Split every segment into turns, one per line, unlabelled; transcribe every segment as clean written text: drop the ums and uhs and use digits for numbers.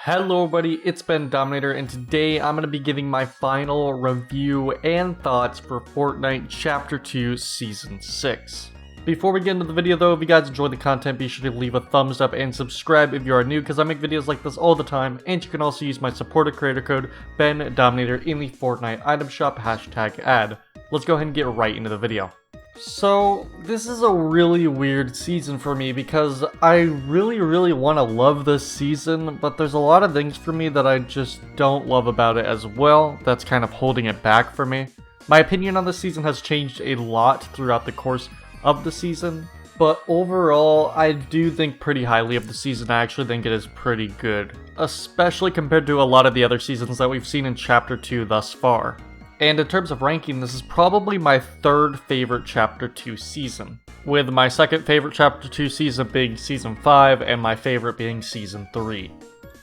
Hello everybody, it's Bendominator, and today I'm going to be giving my final review and thoughts for Fortnite Chapter 2 Season 6. Before we get into the video though, if you guys enjoy the content, be sure to leave a thumbs up and subscribe if you are new, because I make videos like this all the time, and you can also use my supported creator code, Bendominator, in the Fortnite item shop, #ad. Let's go ahead and get right into the video. So, this is a really weird season for me because I really want to love this season, but there's a lot of things for me that I just don't love about it as well that's kind of holding it back for me. My opinion on this season has changed a lot throughout the course of the season, but overall, I do think pretty highly of the season. I actually think it is pretty good, especially compared to a lot of the other seasons that we've seen in Chapter 2 thus far. And in terms of ranking, this is probably my third favorite Chapter 2 season, with my second favorite Chapter 2 season being Season 5, and my favorite being Season 3.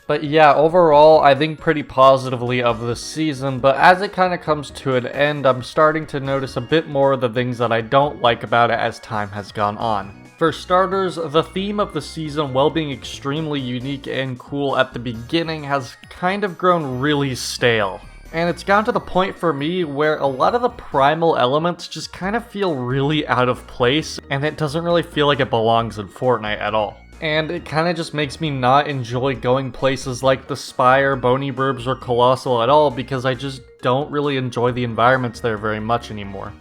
But yeah, overall, I think pretty positively of this season, but as it kind of comes to an end, I'm starting to notice a bit more of the things that I don't like about it as time has gone on. For starters, the theme of the season, while being extremely unique and cool at the beginning, has kind of grown really stale. And it's gotten to the point for me where a lot of the primal elements just kind of feel really out of place, and it doesn't really feel like it belongs in Fortnite at all. And it kind of just makes me not enjoy going places like the Spire, Bony Burbs, or Colossal at all, because I just don't really enjoy the environments there very much anymore.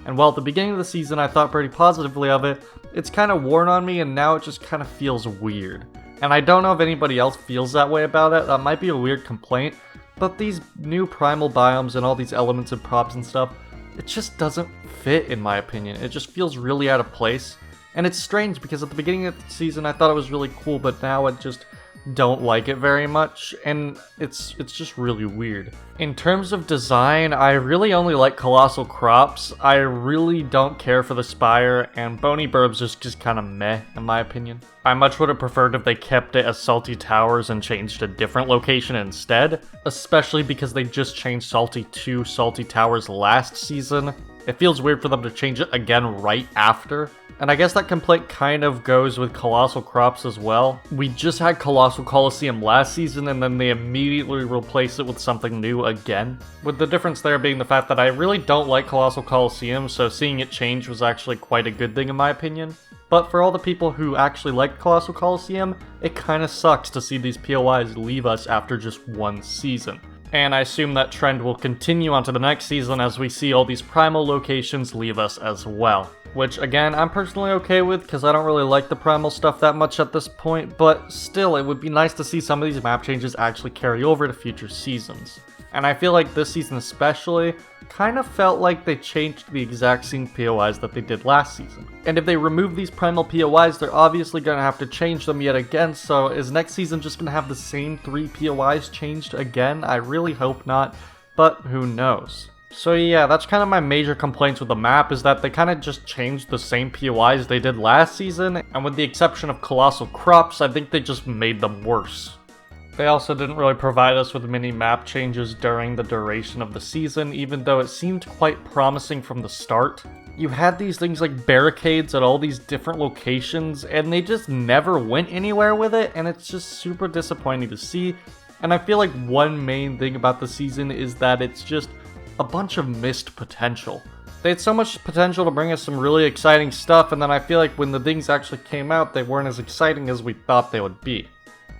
And while at the beginning of the season I thought pretty positively of it, it's kind of worn on me, and now it just kind of feels weird. And I don't know if anybody else feels that way about it. That might be a weird complaint, but these new primal biomes and all these elements and props and stuff, it just doesn't fit in my opinion. It just feels really out of place. And it's strange because at the beginning of the season I thought it was really cool, but now I just don't like it very much, and it's just really weird. In terms of design, I really only like Colossal Crops. I really don't care for the Spire, and Bony Burbs is just kind of meh in my opinion. I much would have preferred if they kept it as Salty Towers and changed a different location instead, especially because they just changed Salty to Salty Towers last season. It feels weird for them to change it again right after. And I guess that complaint kind of goes with Colossal Crops as well. We just had Colossal Coliseum last season, and then they immediately replaced it with something new again. With the difference there being the fact that I really don't like Colossal Coliseum, so seeing it change was actually quite a good thing in my opinion. But for all the people who actually like Colossal Coliseum, it kinda sucks to see these POIs leave us after just one season. And I assume that trend will continue onto the next season as we see all these primal locations leave us as well. Which, again, I'm personally okay with, because I don't really like the primal stuff that much at this point, but still, it would be nice to see some of these map changes actually carry over to future seasons. And I feel like this season especially kind of felt like they changed the exact same POIs that they did last season. And if they remove these primal POIs, they're obviously going to have to change them yet again, so is next season just going to have the same 3 POIs changed again? I really hope not, but who knows. So yeah, that's kind of my major complaints with the map, is that they kind of just changed the same POIs they did last season, and with the exception of Colossal Crops, I think they just made them worse. They also didn't really provide us with many map changes during the duration of the season, even though it seemed quite promising from the start. You had these things like barricades at all these different locations, and they just never went anywhere with it, and it's just super disappointing to see. And I feel like one main thing about the season is that it's just a bunch of missed potential. They had so much potential to bring us some really exciting stuff, and then I feel like when the things actually came out, they weren't as exciting as we thought they would be.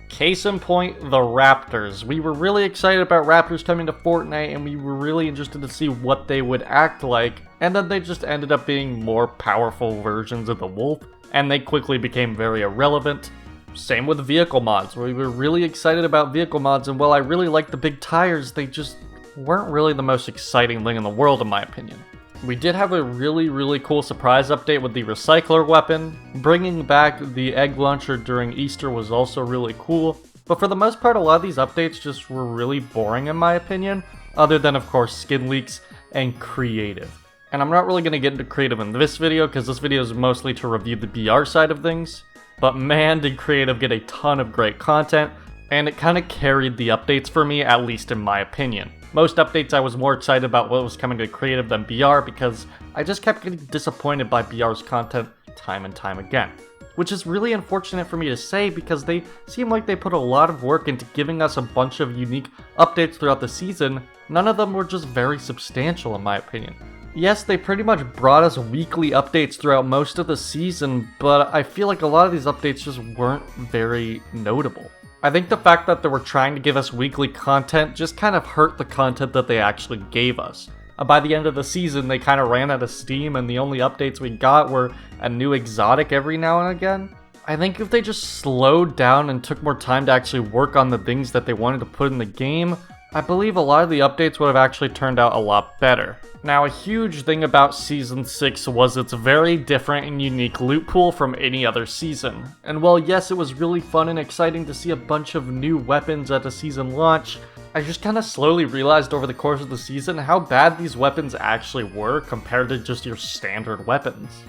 Case in point, the Raptors. We were really excited about Raptors coming to Fortnite, and we were really interested to see what they would act like, and then they just ended up being more powerful versions of the Wolf, and they quickly became very irrelevant. Same with vehicle mods. We were really excited about vehicle mods, and while I really liked the big tires, they just weren't really the most exciting thing in the world in my opinion. We did have a really cool surprise update with the recycler weapon. Bringing back the egg launcher during Easter was also really cool, but for the most part a lot of these updates just were really boring in my opinion, other than of course skin leaks and creative. And I'm not really going to get into creative in this video because this video is mostly to review the BR side of things, but man did creative get a ton of great content, and it kind of carried the updates for me, at least in my opinion. Most updates I was more excited about what was coming to creative than BR because I just kept getting disappointed by BR's content time and time again. which is really unfortunate for me to say because they seem like they put a lot of work into giving us a bunch of unique updates throughout the season. None of them were just very substantial in my opinion. Yes, they pretty much brought us weekly updates throughout most of the season, but I feel like a lot of these updates just weren't very notable. I think the fact that they were trying to give us weekly content just kind of hurt the content that they actually gave us. By the end of the season, they kind of ran out of steam and the only updates we got were a new exotic every now and again. I think if they just slowed down and took more time to actually work on the things that they wanted to put in the game, I believe a lot of the updates would have actually turned out a lot better. Now, a huge thing about Season 6 was its very different and unique loot pool from any other season. And while yes, it was really fun and exciting to see a bunch of new weapons at the season launch, I just kind of slowly realized over the course of the season how bad these weapons actually were compared to just your standard weapons.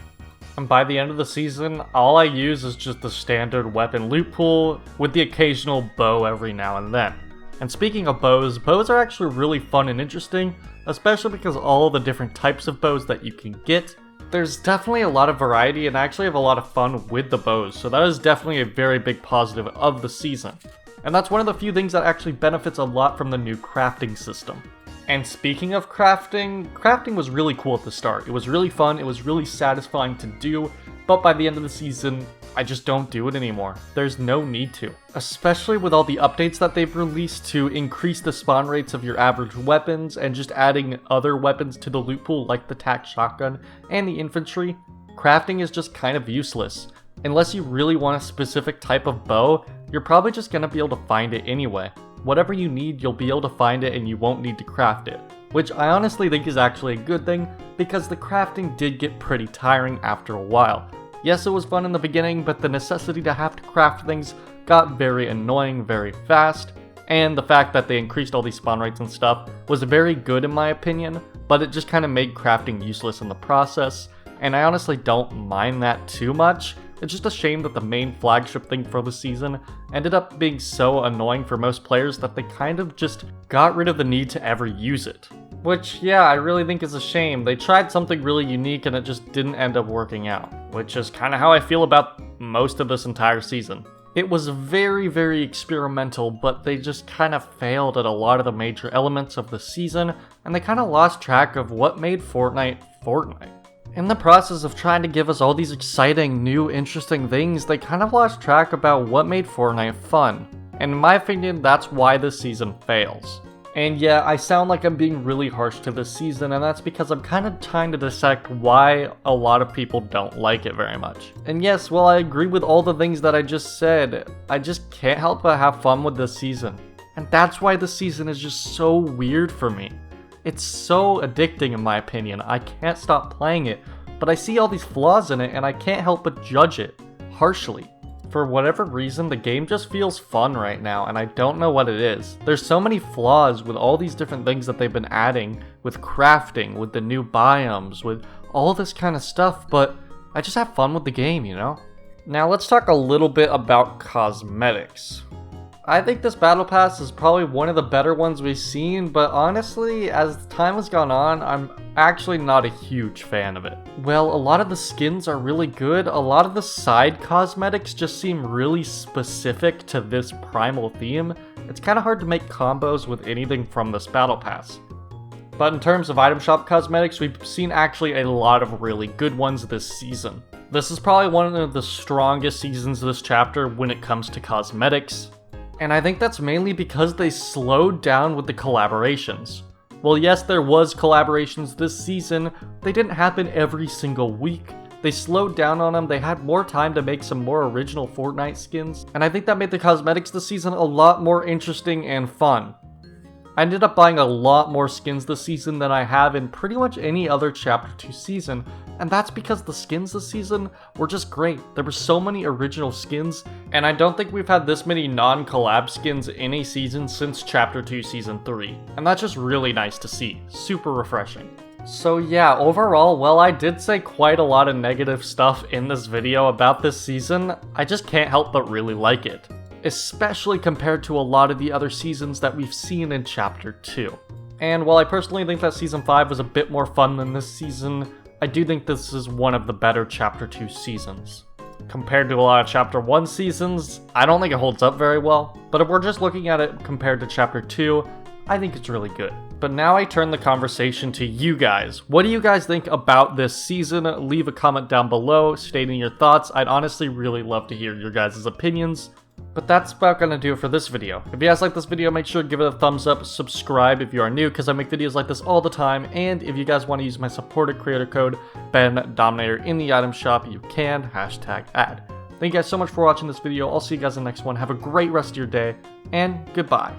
And by the end of the season, all I use is just the standard weapon loot pool with the occasional bow every now and then. And speaking of bows are actually really fun and interesting, especially because all the different types of bows that you can get. There's definitely a lot of variety and I actually have a lot of fun with the bows, so that is definitely a very big positive of the season. And that's one of the few things that actually benefits a lot from the new crafting system. And speaking of crafting was really cool at the start. It was really fun, it was really satisfying to do, but by the end of the season, I just don't do it anymore. There's no need to. Especially with all the updates that they've released to increase the spawn rates of your average weapons and just adding other weapons to the loot pool like the tac shotgun and the infantry, crafting is just kind of useless. Unless you really want a specific type of bow, you're probably just gonna be able to find it anyway. Whatever you need, you'll be able to find it and you won't need to craft it. Which I honestly think is actually a good thing because the crafting did get pretty tiring after a while. Yes, it was fun in the beginning, but the necessity to have to craft things got very annoying very fast, and the fact that they increased all these spawn rates and stuff was very good in my opinion, but it just kind of made crafting useless in the process, and I honestly don't mind that too much. It's just a shame that the main flagship thing for the season ended up being so annoying for most players that they kind of just got rid of the need to ever use it. Which, yeah, I really think is a shame. They tried something really unique and it just didn't end up working out. Which is kind of how I feel about most of this entire season. It was very, very experimental, but they just kind of failed at a lot of the major elements of the season, and they kind of lost track of what made Fortnite, Fortnite. In the process of trying to give us all these exciting, new, interesting things, they kind of lost track about what made Fortnite fun. And in my opinion, that's why this season fails. And yeah, I sound like I'm being really harsh to this season, and that's because I'm kind of trying to dissect why a lot of people don't like it very much. And yes, while I agree with all the things that I just said, I just can't help but have fun with this season. And that's why this season is just so weird for me. It's so addicting in my opinion, I can't stop playing it, but I see all these flaws in it and I can't help but judge it harshly. For whatever reason, the game just feels fun right now, and I don't know what it is. There's so many flaws with all these different things that they've been adding, with crafting, with the new biomes, with all this kind of stuff, but I just have fun with the game, you know? Now let's talk a little bit about cosmetics. I think this battle pass is probably one of the better ones we've seen, but honestly, as time has gone on, I'm actually not a huge fan of it. Well, a lot of the skins are really good, a lot of the side cosmetics just seem really specific to this primal theme. It's kind of hard to make combos with anything from this battle pass. But in terms of item shop cosmetics, we've seen actually a lot of really good ones this season. This is probably one of the strongest seasons of this chapter when it comes to cosmetics. And I think that's mainly because they slowed down with the collaborations. Well, yes, there was collaborations this season, they didn't happen every single week. They slowed down on them, they had more time to make some more original Fortnite skins, and I think that made the cosmetics this season a lot more interesting and fun. I ended up buying a lot more skins this season than I have in pretty much any other Chapter 2 season, and that's because the skins this season were just great. There were so many original skins, and I don't think we've had this many non-collab skins in a season since Chapter 2 Season 3, and that's just really nice to see. Super refreshing. So yeah, overall, while I did say quite a lot of negative stuff in this video about this season, I just can't help but really like it. Especially compared to a lot of the other seasons that we've seen in Chapter 2. And while I personally think that Season 5 was a bit more fun than this season, I do think this is one of the better Chapter 2 seasons. compared to a lot of Chapter 1 seasons, I don't think it holds up very well. But if we're just looking at it compared to Chapter 2, I think it's really good. But now I turn the conversation to you guys. What do you guys think about this season? Leave a comment down below stating your thoughts. I'd honestly really love to hear your guys' opinions. But that's about gonna do it for this video. If you guys like this video, make sure to give it a thumbs up, subscribe if you are new, because I make videos like this all the time, and if you guys want to use my supported creator code, Bendominator, in the item shop, you can, #ad. Thank you guys so much for watching this video. I'll see you guys in the next one. Have a great rest of your day, and goodbye.